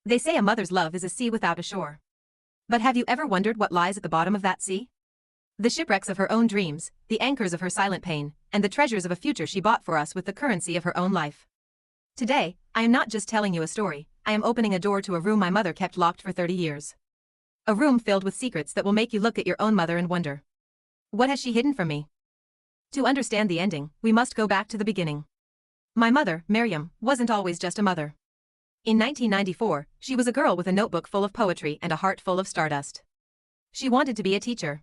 They say a mother's love is a sea without a shore. But have you ever wondered what lies at the bottom of that sea? The shipwrecks of her own dreams, the anchors of her silent pain, and the treasures of a future she bought for us with the currency of her own life. Today, I am not just telling you a story, I am opening a door to a room my mother kept locked for 30 years. A room filled with secrets that will make you look at your own mother and wonder. What has she hidden from me? To understand the ending, we must go back to the beginning. My mother, Miriam, wasn't always just a mother. In 1994, she was a girl with a notebook full of poetry and a heart full of stardust. She wanted to be a teacher.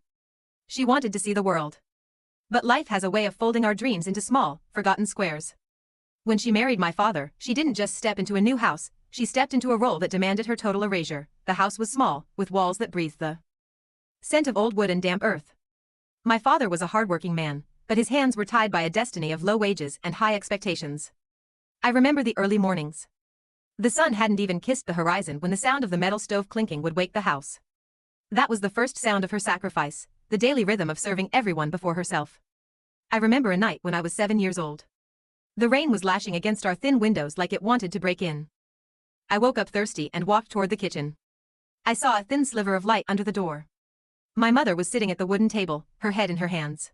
She wanted to see the world. But life has a way of folding our dreams into small, forgotten squares. When she married my father, she didn't just step into a new house, she stepped into a role that demanded her total erasure. The house was small, with walls that breathed the scent of old wood and damp earth. My father was a hardworking man, but his hands were tied by a destiny of low wages and high expectations. I remember the early mornings. The sun hadn't even kissed the horizon when the sound of the metal stove clinking would wake the house. That was the first sound of her sacrifice, the daily rhythm of serving everyone before herself. I remember a night when I was 7 years old. The rain was lashing against our thin windows like it wanted to break in. I woke up thirsty and walked toward the kitchen. I saw a thin sliver of light under the door. My mother was sitting at the wooden table, her head in her hands.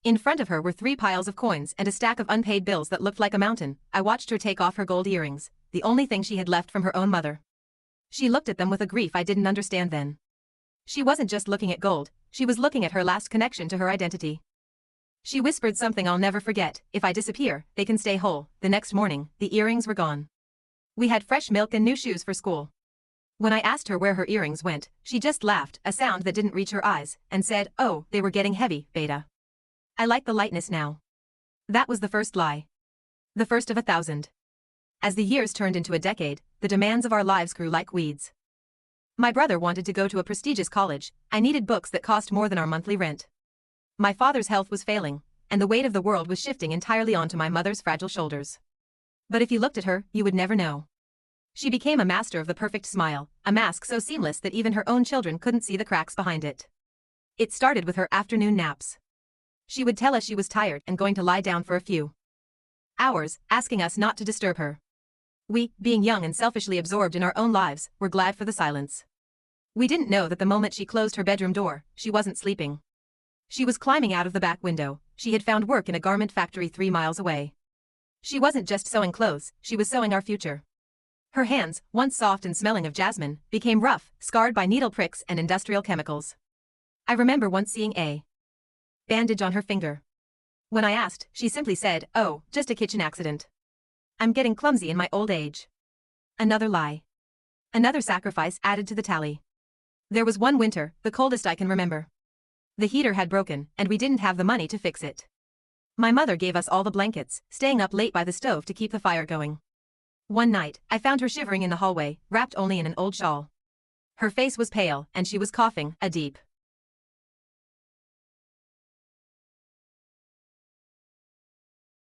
In front of her were 3 piles of coins and a stack of unpaid bills that looked like a mountain. I watched her take off her gold earrings, the only thing she had left from her own mother. She looked at them with a grief I didn't understand then. She wasn't just looking at gold, she was looking at her last connection to her identity. She whispered something I'll never forget: if I disappear, they can stay whole. The next morning, the earrings were gone. We had fresh milk and new shoes for school. When I asked her where her earrings went, she just laughed, a sound that didn't reach her eyes, and said, "Oh, they were getting heavy, Beta. I like the lightness now." That was the first lie. The first of 1,000. As the years turned into a decade, the demands of our lives grew like weeds. My brother wanted to go to a prestigious college, I needed books that cost more than our monthly rent. My father's health was failing, and the weight of the world was shifting entirely onto my mother's fragile shoulders. But if you looked at her, you would never know. She became a master of the perfect smile, a mask so seamless that even her own children couldn't see the cracks behind it. It started with her afternoon naps. She would tell us she was tired and going to lie down for a few hours, asking us not to disturb her. We, being young and selfishly absorbed in our own lives, were glad for the silence. We didn't know that the moment she closed her bedroom door, she wasn't sleeping. She was climbing out of the back window. She had found work in a garment factory 3 miles away. She wasn't just sewing clothes, she was sewing our future. Her hands, once soft and smelling of jasmine, became rough, scarred by needle pricks and industrial chemicals. I remember once seeing a bandage on her finger. When I asked, she simply said, "Oh, just a kitchen accident. I'm getting clumsy in my old age." Another lie. Another sacrifice added to the tally. There was one winter, the coldest I can remember. The heater had broken, and we didn't have the money to fix it. My mother gave us all the blankets, staying up late by the stove to keep the fire going. One night, I found her shivering in the hallway, wrapped only in an old shawl. Her face was pale, and she was coughing, a deep